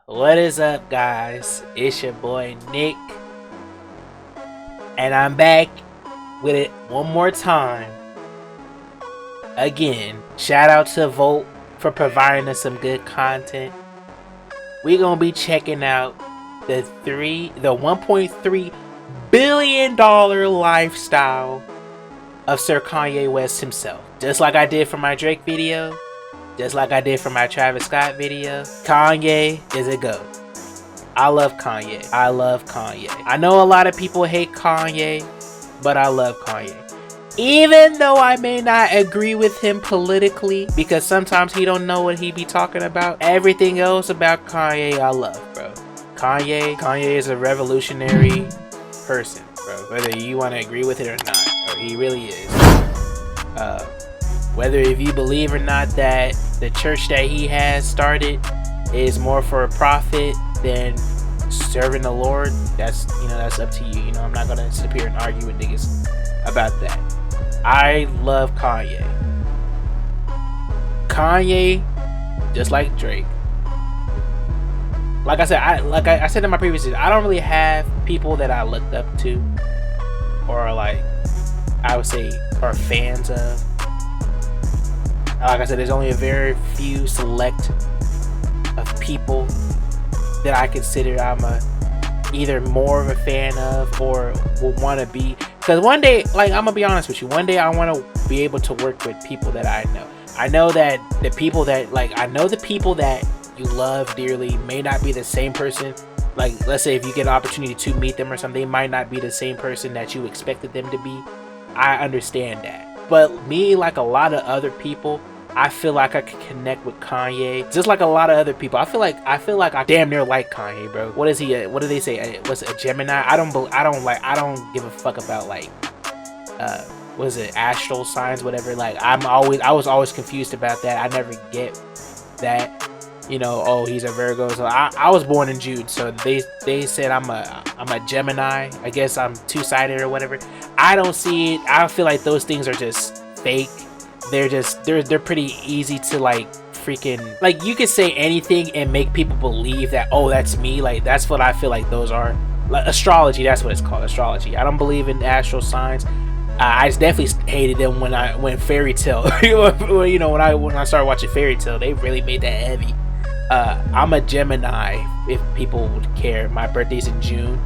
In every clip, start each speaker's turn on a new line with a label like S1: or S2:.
S1: What is up, guys? It's your boy Nick, and I'm back with it one more time. Again, shout out to Volt for providing us some good content. We're gonna be checking out the $1.3 billion lifestyle of Sir Kanye West himself. Just like I did for my Drake video, just like I did for my Travis Scott video, Kanye is a GOAT. I love Kanye. I love Kanye. I know a lot of people hate Kanye, but I love Kanye. Even though I may not agree with him politically, because sometimes he don't know what he be talking about, everything else about Kanye I love, bro. Kanye is a revolutionary person, bro. Whether you want to agree with it or not, or he really is. Whether if you believe or not that the church that he has started is more for a profit than serving the Lord, that's up to you. I'm not gonna sit here and argue with niggas about that. I love Kanye. Kanye, just like Drake. Like I said in my previous video, I don't really have people that I looked up to or like I would say are fans of. Like I said, there's only a very few select of people that I consider I'm either more of a fan of or will want to be. Because one day, like, I'm gonna be honest with you, one day I want to be able to work with people that I know. I know that the people that you love dearly may not be the same person. Like, let's say if you get an opportunity to meet them or something, they might not be the same person that you expected them to be. I understand that. But me, like a lot of other people, I feel like I can connect with Kanye. Just like a lot of other people, I feel like I damn near like Kanye, bro. What is he? What do they say? What's a Gemini? I don't give a fuck about like, what is it? Astral signs, whatever. Like I was always confused about that. I never get that. Oh, he's a Virgo. So I was born in June, so they said I'm a Gemini. I guess I'm two-sided or whatever. I don't see it. I feel like those things are just fake. They're pretty easy to like freaking, like, you could say anything and make people believe that, oh, that's me. Like, that's what I feel like those are. Like, astrology, that's what it's called, astrology. I don't believe in astral signs. I definitely hated them when Fairy Tale when I started watching Fairy Tale, they really made that heavy. I'm a Gemini, if people would care. My birthday's in June.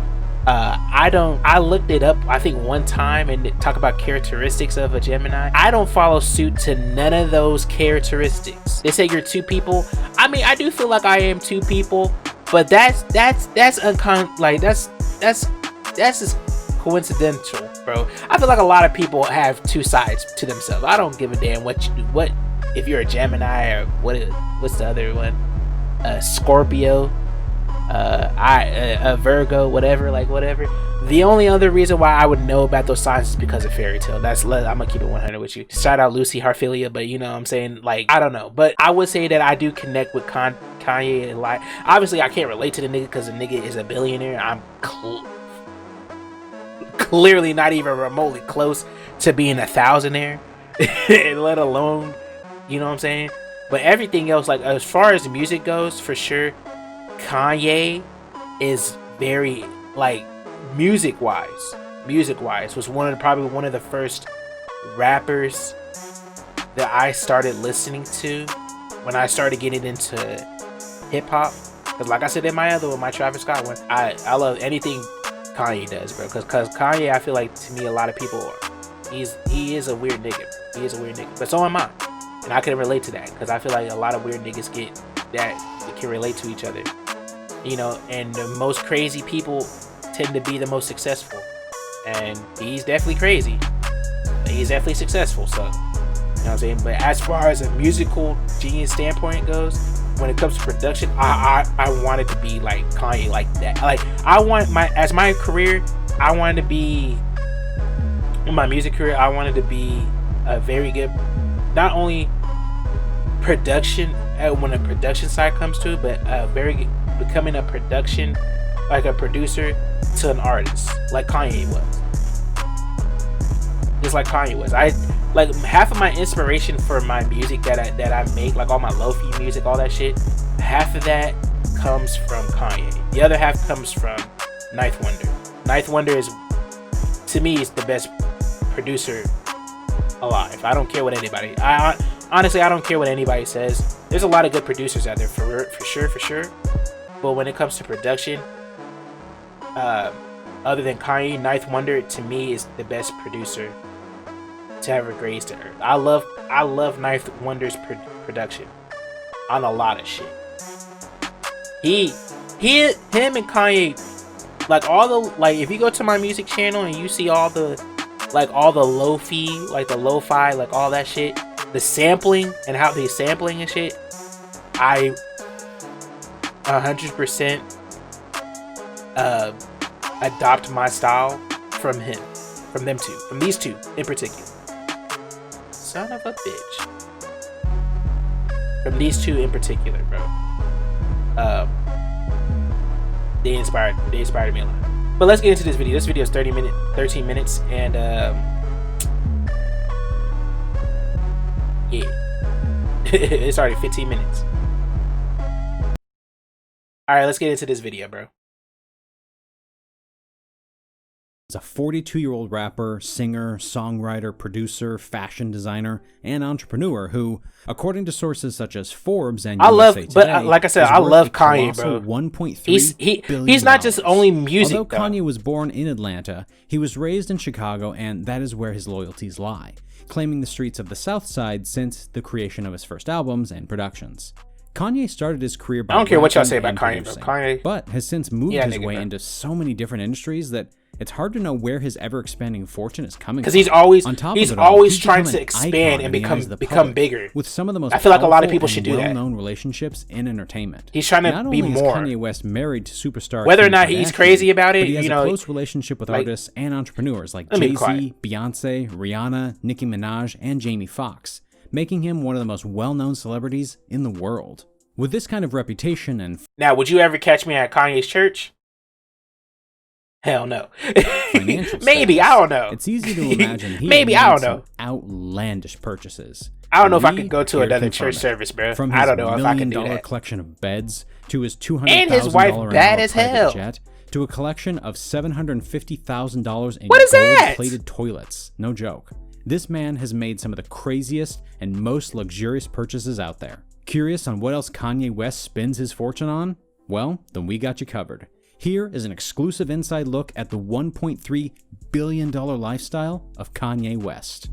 S1: I looked it up, I think one time, and talk about characteristics of a Gemini. I don't follow suit to none of those characteristics. They say you're two people. I mean, I do feel like I am two people, but that's just coincidental, bro. I feel like a lot of people have two sides to themselves. I don't give a damn what you do. What if you're a Gemini or what's the other one? Scorpio, a Virgo, whatever. The only other reason why I would know about those signs is because of Fairy Tale. I'm gonna keep it 100 with you. Shout out Lucy Harfilia, but what I'm saying, like, I don't know, but I would say that I do connect with Kanye. Like, obviously I can't relate to the nigga because the nigga is a billionaire. I'm clearly not even remotely close to being a thousandaire, let alone, what I'm saying. But everything else, like as far as music goes, for sure, Kanye is very, like, music wise was probably one of the first rappers that I started listening to when I started getting into hip hop. Because like I said in my Travis Scott one, I love anything Kanye does, bro. Because Kanye, I feel like, to me, a lot of people he is a weird nigga. He is a weird nigga, but so am I. And I can relate to that because I feel like a lot of weird niggas get that they can relate to each other. And the most crazy people tend to be the most successful. And he's definitely crazy, but he's definitely successful. So, what I'm saying? But as far as a musical genius standpoint goes, when it comes to production, I wanted to be like Kanye, like that. Like, my career, I wanted to be, in my music career, I wanted to be a very good, not only production, when a production side comes to it, but becoming a production, like a producer to an artist, like Kanye was. Just like Kanye was. Like, half of my inspiration for my music that I make, like all my lo-fi music, all that shit, half of that comes from Kanye. The other half comes from Ninth Wonder. Ninth Wonder is, to me, is the best producer alive. I don't care what anybody. Honestly, I don't care what anybody says. There's a lot of good producers out there for sure. But when it comes to production, other than Kanye, Ninth Wonder to me is the best producer to ever grace the earth. I love Ninth Wonder's production on a lot of shit. Him and Kanye, like if you go to my music channel and you see all the lo-fi, like all that shit, the sampling and how he's sampling and shit, I 100% adopt my style from these two in particular. Son of a bitch. From these two in particular, bro. They inspired me a lot. But let's get into this video. This video is 13 minutes, and yeah. It's already 15 minutes. Alright, let's get into this video, bro.
S2: Is a 42-year-old rapper, singer, songwriter, producer, fashion designer, and entrepreneur who, according to sources such as Forbes and USA Today,
S1: like I said, I love Kanye, bro.
S2: $1.3 billion.
S1: He's not just only music.
S2: Although Kanye was born in Atlanta, he was raised in Chicago, and that is where his loyalties lie, claiming the streets of the South Side since the creation of his first albums and productions. Kanye started his career by
S1: I don't care what y'all say about Kanye, bro. Kanye,
S2: but has since moved his way into so many different industries that it's hard to know where his ever-expanding fortune is coming from.
S1: Because he's always trying to expand and become bigger.
S2: With some of the most
S1: I feel like a lot of people should do that.
S2: Well-known relationships in entertainment.
S1: He's trying to be more.
S2: Not only is Kanye West married to superstar
S1: whether or not he's crazy about it,
S2: but he has a close relationship with artists and entrepreneurs like Jay-Z, Beyonce, Rihanna, Nicki Minaj, and Jamie Foxx, making him one of the most well-known celebrities in the world. With this kind of reputation and...
S1: Now, would you ever catch me at Kanye's church? Hell no. Maybe, I don't know.
S2: It's easy to imagine he
S1: maybe, I don't know.
S2: Outlandish purchases.
S1: I don't know if I could go to another church service, bro.
S2: From
S1: I don't know if I can do
S2: $1 million
S1: that.
S2: collection of beds to his $200,000
S1: and his wife bad as hell
S2: jet to a collection of $750,000 in gold-plated toilets. No joke. This man has made some of the craziest and most luxurious purchases out there. Curious on what else Kanye West spends his fortune on? Well, then we got you covered. Here is an exclusive inside look at the $1.3 billion lifestyle of Kanye West.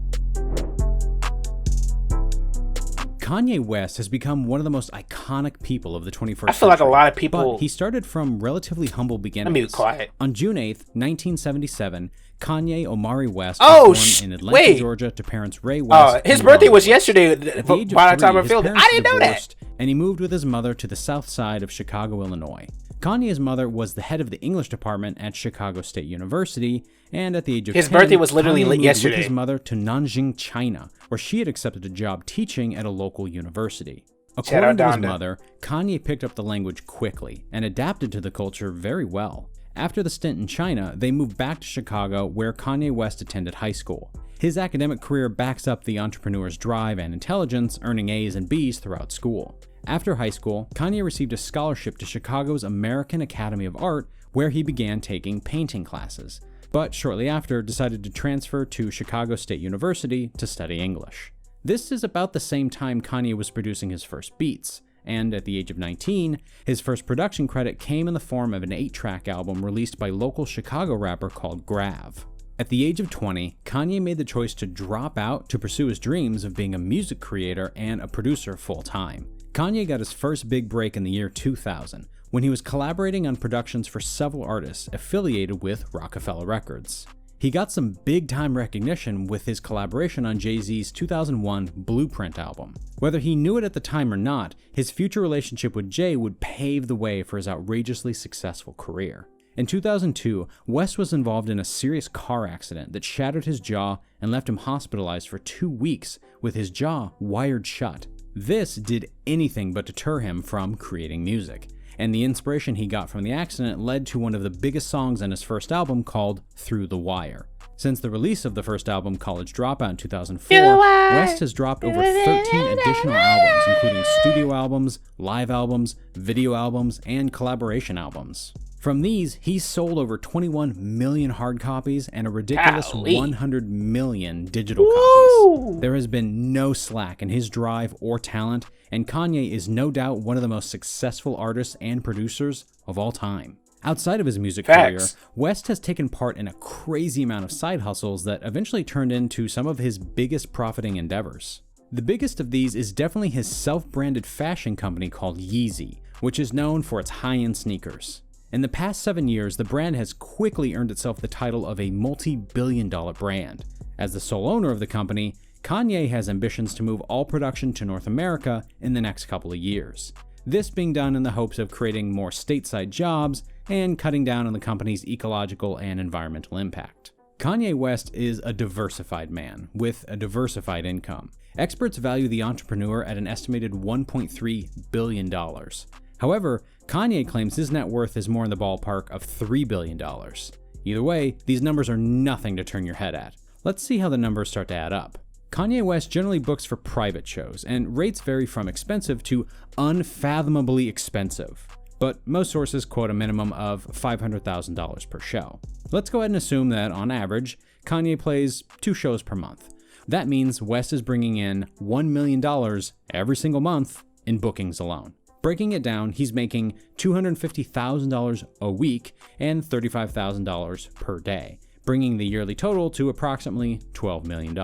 S2: Kanye West has become one of the most iconic people of the 21st century.
S1: I feel like a lot of people...
S2: But he started from relatively humble beginnings.
S1: Let me be quiet.
S2: On June 8th, 1977, Kanye Omari West was born in Atlanta, Georgia, to parents Ray West.
S1: His birthday was yesterday by the time I filmed it. I didn't know that.
S2: And he moved with his mother to the south side of Chicago, Illinois. Kanye's mother was the head of the English department at Chicago State University, and at the age of 10,
S1: his birthday was literally
S2: Kanye moved
S1: yesterday.
S2: with his mother to Nanjing, China, where she had accepted a job teaching at a local university. According to his mother, Kanye picked up the language quickly and adapted to the culture very well. After the stint in China, they moved back to Chicago, where Kanye West attended high school. His academic career backs up the entrepreneur's drive and intelligence, earning A's and B's throughout school. After high school, Kanye received a scholarship to Chicago's American Academy of Art, where he began taking painting classes, but shortly after decided to transfer to Chicago State University to study English. This is about the same time Kanye was producing his first beats, and at the age of 19, his first production credit came in the form of an 8-track album released by local Chicago rapper called Grav. At the age of 20, Kanye made the choice to drop out to pursue his dreams of being a music creator and a producer full-time. Kanye got his first big break in the year 2000, when he was collaborating on productions for several artists affiliated with Rockefeller Records. He got some big-time recognition with his collaboration on Jay-Z's 2001 Blueprint album. Whether he knew it at the time or not, his future relationship with Jay would pave the way for his outrageously successful career. In 2002, West was involved in a serious car accident that shattered his jaw and left him hospitalized for 2 weeks with his jaw wired shut. This did anything but deter him from creating music, and the inspiration he got from the accident led to one of the biggest songs on his first album called Through the Wire. Since the release of the first album, College Dropout, in 2004, West has dropped over 13 additional albums, including studio albums, live albums, video albums, and collaboration albums. From these, he's sold over 21 million hard copies and a ridiculous 100 million digital copies. There has been no slack in his drive or talent, and Kanye is no doubt one of the most successful artists and producers of all time. Outside of his music career, West has taken part in a crazy amount of side hustles that eventually turned into some of his biggest profiting endeavors. The biggest of these is definitely his self-branded fashion company called Yeezy, which is known for its high-end sneakers. In the past 7 years, the brand has quickly earned itself the title of a multi-billion-dollar brand. As the sole owner of the company, Kanye has ambitions to move all production to North America in the next couple of years. This being done in the hopes of creating more stateside jobs and cutting down on the company's ecological and environmental impact. Kanye West is a diversified man with a diversified income. Experts value the entrepreneur at an estimated $1.3 billion. However, Kanye claims his net worth is more in the ballpark of $3 billion. Either way, these numbers are nothing to turn your head at. Let's see how the numbers start to add up. Kanye West generally books for private shows, and rates vary from expensive to unfathomably expensive. But most sources quote a minimum of $500,000 per show. Let's go ahead and assume that, on average, Kanye plays 2 shows per month. That means West is bringing in $1 million every single month in bookings alone. Breaking it down, he's making $250,000 a week and $35,000 per day, bringing the yearly total to approximately $12 million.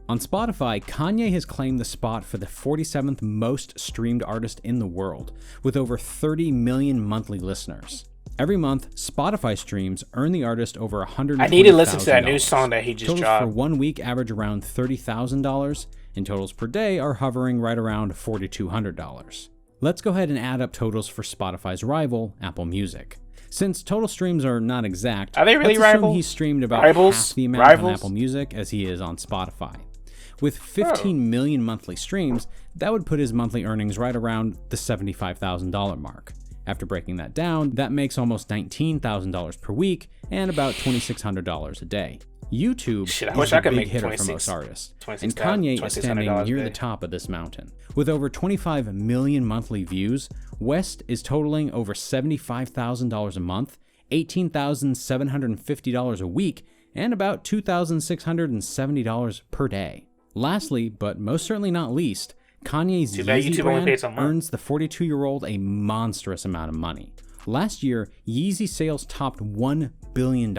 S2: On Spotify, Kanye has claimed the spot for the 47th most streamed artist in the world, with over 30 million monthly listeners. Every month, Spotify streams earn the artist over $120,000.
S1: I need to listen to that new song that he just
S2: totals
S1: dropped.
S2: For 1 week average around $30,000, and totals per day are hovering right around $4,200. Let's go ahead and add up totals for Spotify's rival, Apple Music. Since total streams are not exact,
S1: are they really
S2: let's assume
S1: rivals?
S2: he's streamed about half the amount on Apple Music as he is on Spotify. With 15 million monthly streams, that would put his monthly earnings right around the $75,000 mark. After breaking that down, that makes almost $19,000 per week and about $2,600 a day. YouTube is a big hitter for most artists, and Kanye is standing near the top of this mountain. With over 25 million monthly views, West is totaling over $75,000 a month, $18,750 a week, and about $2,670 per day. Lastly, but most certainly not least, Kanye's Yeezy brand earns the 42-year-old a monstrous amount of money. Last year, Yeezy sales topped $1 billion,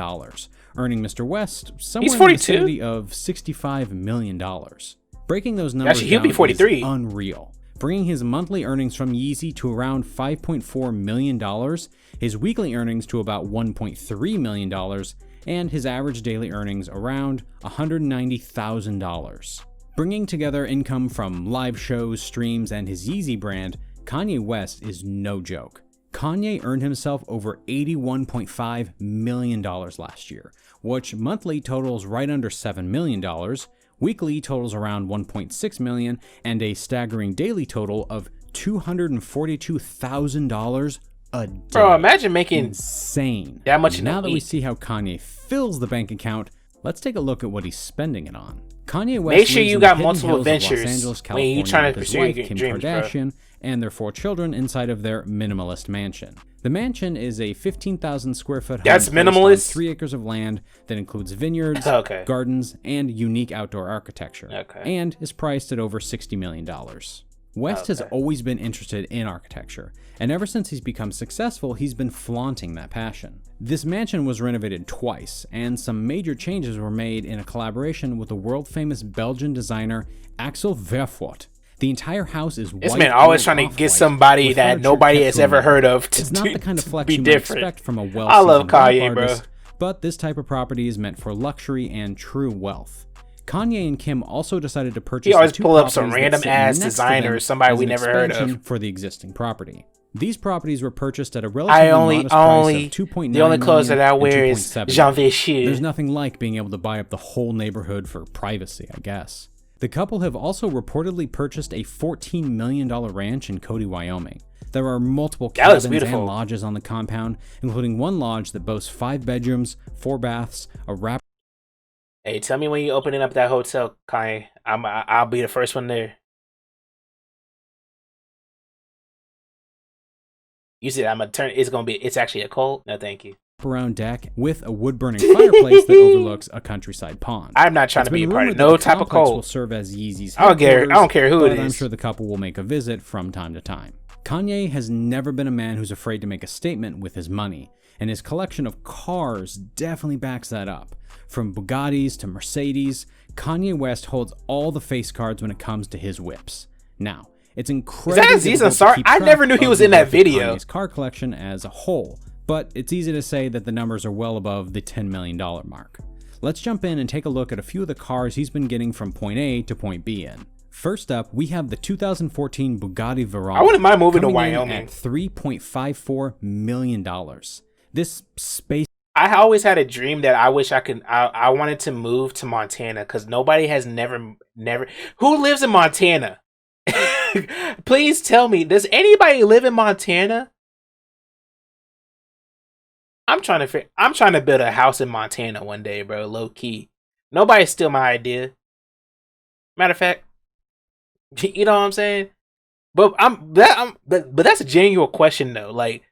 S2: earning Mr. West somewhere in the vicinity of $65 million. Breaking those numbers down is unreal. Bringing his monthly earnings from Yeezy to around $5.4 million, his weekly earnings to about $1.3 million, and his average daily earnings around $190,000. Bringing together income from live shows, streams, and his Yeezy brand, Kanye West is no joke. Kanye earned himself over $81.5 million last year, which monthly totals right under $7 million, weekly totals around $1.6 million, and a staggering daily total of $242,000 a day.
S1: Bro, imagine making
S2: insane.
S1: That much.
S2: Now that we see how Kanye fills the bank account, let's take a look at what he's spending it on. Kanye West
S1: make sure you got multiple ventures
S2: Los Angeles,
S1: when you're trying to pursue your
S2: Kim
S1: dreams,
S2: Kardashian,
S1: bro.
S2: And their 4 children inside of their minimalist mansion. The mansion is a 15,000 square foot home
S1: that's minimalist.
S2: On 3 acres of land that includes vineyards, gardens, and unique outdoor architecture, and is priced at over $60 million. West has always been interested in architecture, and ever since he's become successful, he's been flaunting that passion. This mansion was renovated twice, and some major changes were made in a collaboration with the world-famous Belgian designer Axel Vervoort. The entire house is white.
S1: This man always trying to get somebody that nobody has ever heard of to
S2: It's not the kind of flex you might expect from a
S1: I love Kanye,
S2: artist, but this type of property is meant for luxury and true wealth. Kanye and Kim also decided to purchase.
S1: He always pull up some random ass designer or somebody we never heard of
S2: for the existing property. These properties were purchased at a relatively modest price of $2.9
S1: the only clothes that I wear
S2: is
S1: Jean Vichy.
S2: There's nothing like being able to buy up the whole neighborhood for privacy, I guess. The couple have also reportedly purchased a $14 million ranch in Cody, Wyoming. There are multiple cabins and lodges on the compound, including one lodge that boasts 5 bedrooms, 4 baths, a wrap
S1: Hey, tell me when you opening up that hotel, Kanye. I'll be the first one there. You said I'm gonna turn. It's gonna be. It's actually a cold. No, thank you.
S2: Around deck with a wood-burning fireplace that overlooks a countryside pond.
S1: I'm not trying to be a part of no type of cold.
S2: Will serve as Yeezy's
S1: headquarters. I don't care who it is.
S2: I'm sure the couple will make a visit from time to time. Kanye has never been a man who's afraid to make a statement with his money, and his collection of cars definitely backs that up. From Bugattis to Mercedes, Kanye West holds all the face cards when it comes to his whips. Now, it's incredible.
S1: Is that Aziz Ansari? I never knew he was in that video.
S2: Kanye's car collection as a whole, but it's easy to say that the numbers are well above the $10 million mark. Let's jump in and take a look at a few of the cars he's been getting from point A to point B in. First up, we have the 2014 Bugatti Veyron.
S1: I wouldn't mind moving to Wyoming.
S2: At $3.54 million. This space.
S1: I always had a dream that I wish I could. I wanted to move to Montana because nobody has never. Who lives in Montana? Please tell me, does anybody live in Montana? I'm trying to build a house in Montana one day, bro. Low key. Nobody steal my idea. Matter of fact, you know what I'm saying? But that's a genuine question though. Like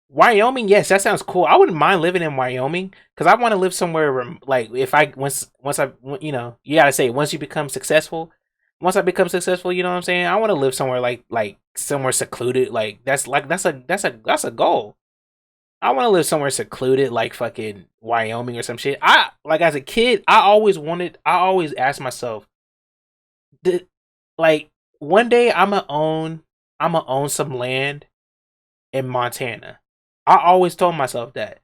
S1: Wyoming, yes, that sounds cool. I wouldn't mind living in Wyoming because I want to live somewhere where, like, if I once I, you know, you gotta say once you become successful. Once I become successful, you know what I'm saying? I want to live somewhere like somewhere secluded. Like that's a goal. I want to live somewhere secluded, like fucking Wyoming or some shit. Like as a kid, I always asked myself, like one day I'ma own some land in Montana. I always told myself that.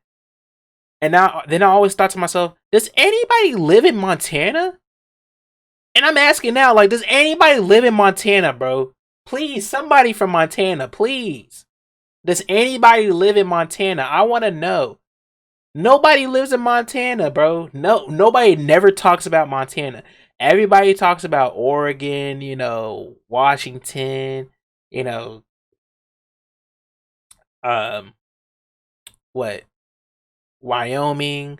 S1: And then I always thought to myself, does anybody live in Montana? And I'm asking now, like, does anybody live in Montana, bro? Please, somebody from Montana, please. Does anybody live in Montana? I want to know. Nobody lives in Montana, bro. No, nobody never talks about Montana. Everybody talks about Oregon, you know, Washington, you know, Wyoming,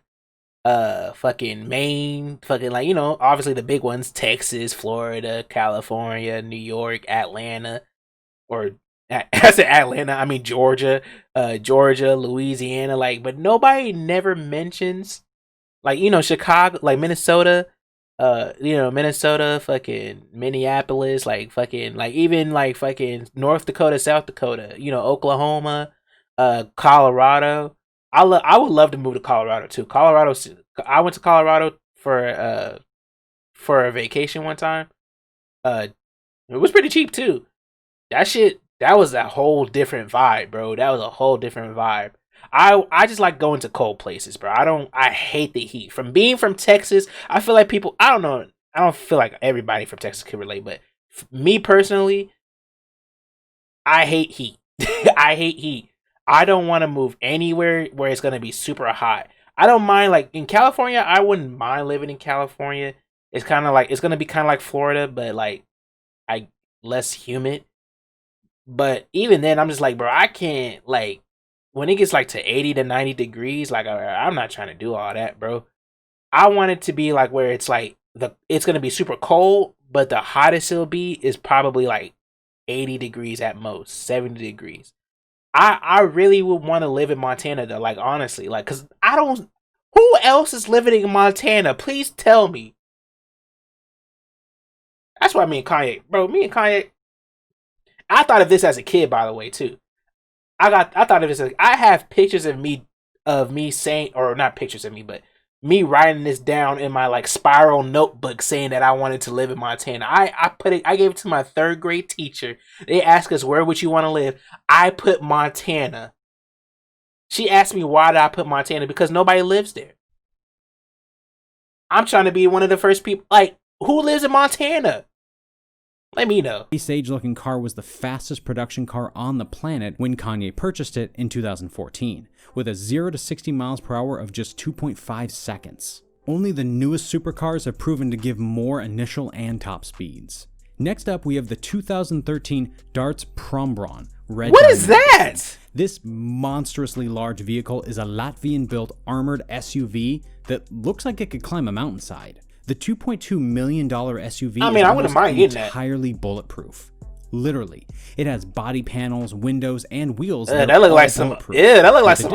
S1: fucking Maine, fucking, like, you know, obviously the big ones, Texas, Florida, California, New York, Atlanta, or I said Atlanta, I mean Georgia, Louisiana, like, but nobody never mentions, like, you know, Chicago, like Minnesota, you know, Minnesota, fucking Minneapolis, like fucking, like even like fucking North Dakota, South Dakota, you know, Oklahoma, Colorado. I would love to move to Colorado too. I went to Colorado for a vacation one time. It was pretty cheap too. That was a whole different vibe, bro. That was a whole different vibe. I just like going to cold places, bro. I hate the heat. From being from Texas, I feel like people, I don't know, I don't feel like everybody from Texas can relate, but me personally, I hate heat. I hate heat. I don't want to move anywhere where it's going to be super hot. I don't mind, like, in California, I wouldn't mind living in California. It's kind of like, it's going to be kind of like Florida, but like, less humid. But even then, I'm just like, bro, I can't, like, when it gets like to 80 to 90 degrees, like, I'm not trying to do all that, bro. I want it to be like where it's like, it's going to be super cold, but the hottest it'll be is probably like 80 degrees at most, 70 degrees. I really would want to live in Montana though, like, honestly, like, cause who else is living in Montana? Please tell me. That's why me and Kanye, I thought of this as a kid, by the way, too. I thought of this as, I have pictures of me saying, or not pictures of me, but me writing this down in my like spiral notebook saying that I wanted to live in Montana. I gave it to my 3rd grade teacher. They asked us, where would you want to live? I put Montana. She asked me, why did I put Montana? Because nobody lives there. I'm trying to be one of the first people. Like, who lives in Montana? Let me know.
S2: The sage-looking car was the fastest production car on the planet when Kanye purchased it in 2014, with a 0 to 60 miles per hour of just 2.5 seconds. Only the newest supercars have proven to give more initial and top speeds. Next up, we have the 2013 Darts Prombron Red
S1: What
S2: Diamond
S1: is that?
S2: Edition. This monstrously large vehicle is a Latvian-built armored SUV that looks like it could climb a mountainside. The $2.2 million SUV is
S1: I wouldn't mind getting that.
S2: entirely bulletproof. Literally, it has body panels, windows, and wheels.
S1: That look like some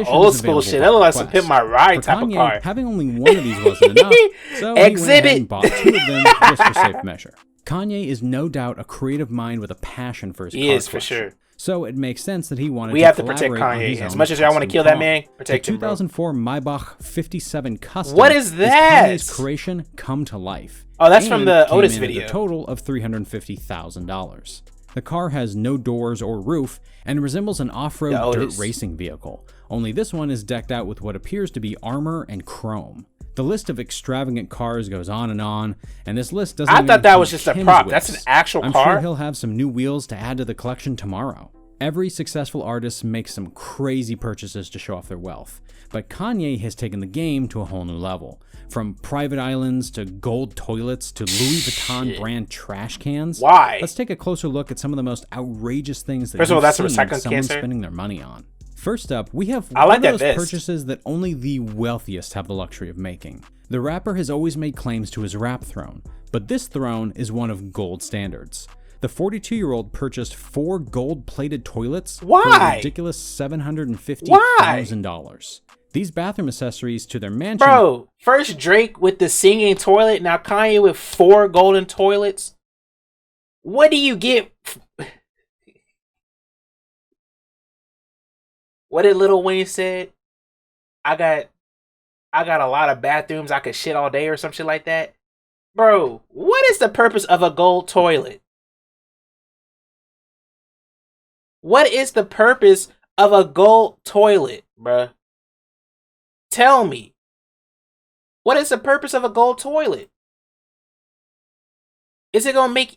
S1: old school shit. That look like some Pimp My Ride type of car.
S2: Having only one of these wasn't enough, so he went ahead and bought 2 of them just for safe measure. Kanye is no doubt a creative mind with a passion for his car collection.
S1: For sure.
S2: So it makes sense that he wanted
S1: we
S2: to
S1: have to protect Kanye.
S2: As
S1: much as y'all want to kill that man, protect
S2: the
S1: him, bro.
S2: 2004 Maybach 57 Custom.
S1: What is that?
S2: Kanye's creation come to life.
S1: Oh, that's from the Otis
S2: came in
S1: video.
S2: At a total of $350,000. The car has no doors or roof and resembles an off-road dirt racing vehicle. Only this one is decked out with what appears to be armor and chrome. The list of extravagant cars goes on, and this list doesn't.
S1: I thought that was just a prop. That's an actual car.
S2: I'm sure he'll have some new wheels to add to the collection tomorrow. Every successful artist makes some crazy purchases to show off their wealth, but Kanye has taken the game to a whole new level. From private islands to gold toilets to Louis Vuitton brand trash cans.
S1: Why?
S2: Let's take a closer look at some of the most outrageous things that
S1: First of all, that's a
S2: someone
S1: recycling cancer.
S2: spending their money on. First up, we have
S1: one
S2: of those
S1: vest.
S2: purchases that only the wealthiest have the luxury of making. The rapper has always made claims to his rap throne, but this throne is one of gold standards. The 42-year-old purchased 4 gold-plated toilets for a ridiculous $750,000. These bathroom accessories to their mansion...
S1: Bro, first Drake with the singing toilet, now Kanye with 4 golden toilets. What do you get? What did Lil Wayne said? I got a lot of bathrooms I could shit all day or some shit like that. Bro, what is the purpose of a gold toilet? What is the purpose of a gold toilet, bruh? Tell me. What is the purpose of a gold toilet? Is it gonna make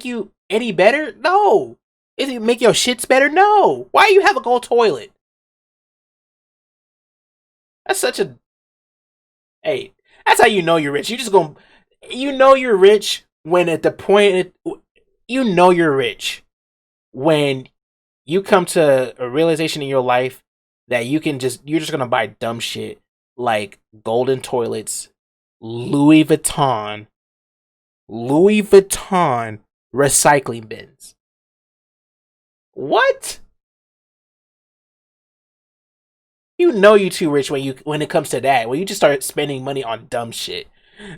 S1: you any better? No. Is it make your shits better? No. Why do you have a gold toilet? That's such a... Hey, that's how you know you're rich. You know you're rich when at the point... You know you're rich when you come to a realization in your life that you're just gonna buy dumb shit like golden toilets, Louis Vuitton recycling bins. What? You know you too rich when it comes to that. When you just start spending money on dumb shit.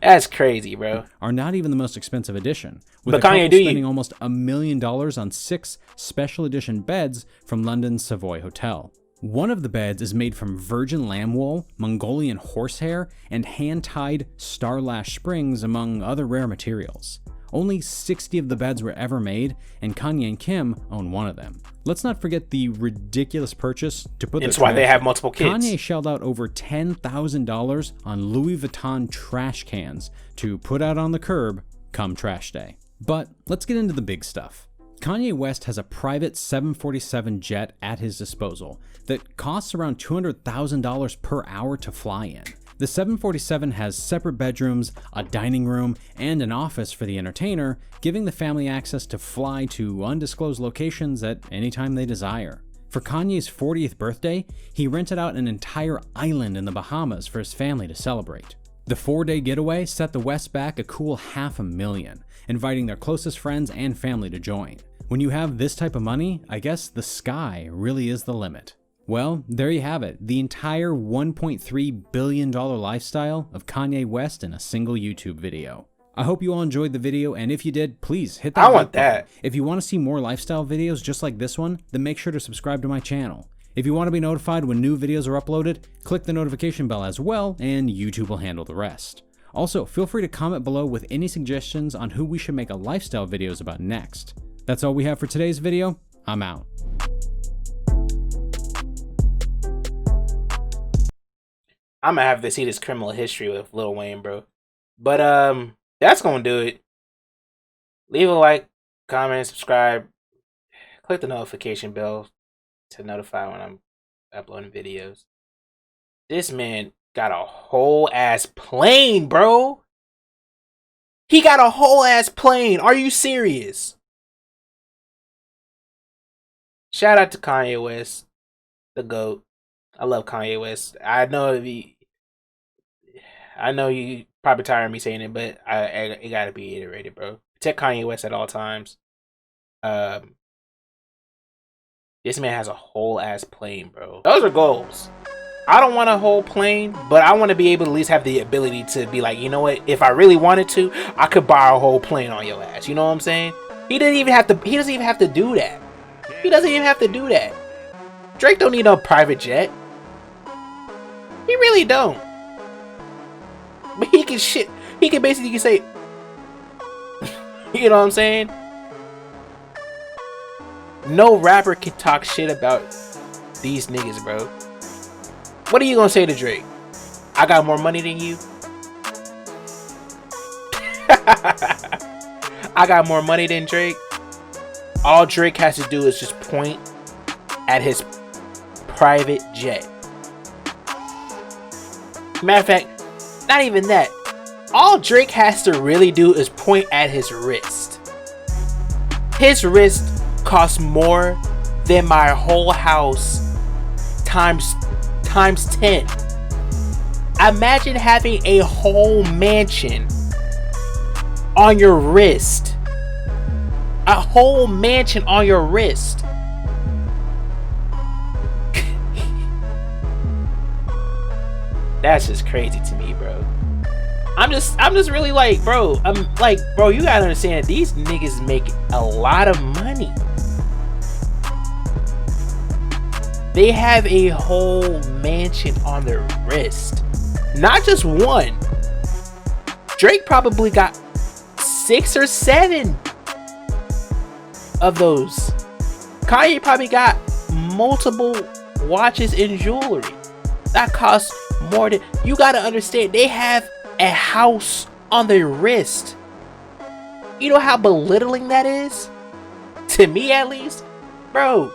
S1: That's crazy, bro.
S2: Are not even the most expensive edition. With
S1: but
S2: a couple
S1: Kanye,
S2: spending almost $1 million on 6 special edition beds from London's Savoy Hotel. One of the beds is made from virgin lamb wool, Mongolian horsehair, and hand-tied starlash springs, among other rare materials. Only 60 of the beds were ever made, and Kanye and Kim own one of them. Let's not forget the ridiculous purchase to put.
S1: That's why they have multiple kids.
S2: Kanye shelled out over $10,000 on Louis Vuitton trash cans to put out on the curb come trash day. But let's get into the big stuff. Kanye West has a private 747 jet at his disposal that costs around $200,000 per hour to fly in. The 747 has separate bedrooms, a dining room, and an office for the entertainer, giving the family access to fly to undisclosed locations at any time they desire. For Kanye's 40th birthday, he rented out an entire island in the Bahamas for his family to celebrate. The 4-day getaway set the West back a cool $500,000, inviting their closest friends and family to join. When you have this type of money, I guess the sky really is the limit. Well, there you have it, the entire $1.3 billion lifestyle of Kanye West in a single YouTube video. I hope you all enjoyed the video, and if you did, please hit that like button.
S1: I want that.
S2: If you want to see more lifestyle videos just like this one, then make sure to subscribe to my channel. If you want to be notified when new videos are uploaded, click the notification bell as well, and YouTube will handle the rest. Also, feel free to comment below with any suggestions on who we should make a lifestyle videos about next. That's all we have for today's video. I'm out.
S1: I'm gonna have to see this criminal history with Lil Wayne, bro. But that's gonna do it. Leave a like, comment, subscribe, click the notification bell to notify when I'm uploading videos. This man got a whole ass plane, bro. He got a whole ass plane. Are you serious? Shout out to Kanye West, the GOAT. I love Kanye West. I know you probably tired of me saying it, but it gotta be iterated, bro. Protect Kanye West at all times. This man has a whole ass plane, bro. Those are goals. I don't want a whole plane, but I want to be able to at least have the ability to be like, you know what? If I really wanted to, I could buy a whole plane on your ass. You know what I'm saying? He doesn't even have to do that. He doesn't even have to do that. Drake don't need no private jet. He really don't. But he can basically say, you know what I'm saying? No rapper can talk shit about these niggas, bro. What are you gonna say to Drake? I got more money than you? I got more money than Drake? All Drake has to do is just point at his private jet. Matter of fact, not even that. All Drake has to really do is point at his wrist. His wrist costs more than my whole house times 10. Imagine having a whole mansion on your wrist. A whole mansion on your wrist. That's just crazy to me, bro. I'm just really like, bro, bro, you gotta understand, these niggas make a lot of money. They have a whole mansion on their wrist. Not just one. Drake probably got 6 or 7 of those. Kanye probably got multiple watches and jewelry. That costs more than... You gotta understand, they have a house on their wrist. You know how belittling that is? To me, at least. Bro,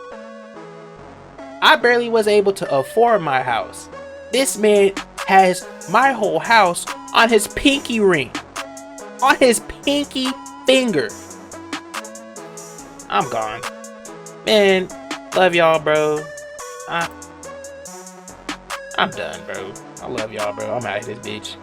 S1: I barely was able to afford my house. This man has my whole house on his pinky ring. On his pinky finger. I'm gone. Man, love y'all, bro. I'm done, bro. I love y'all, bro. I'm out of this bitch.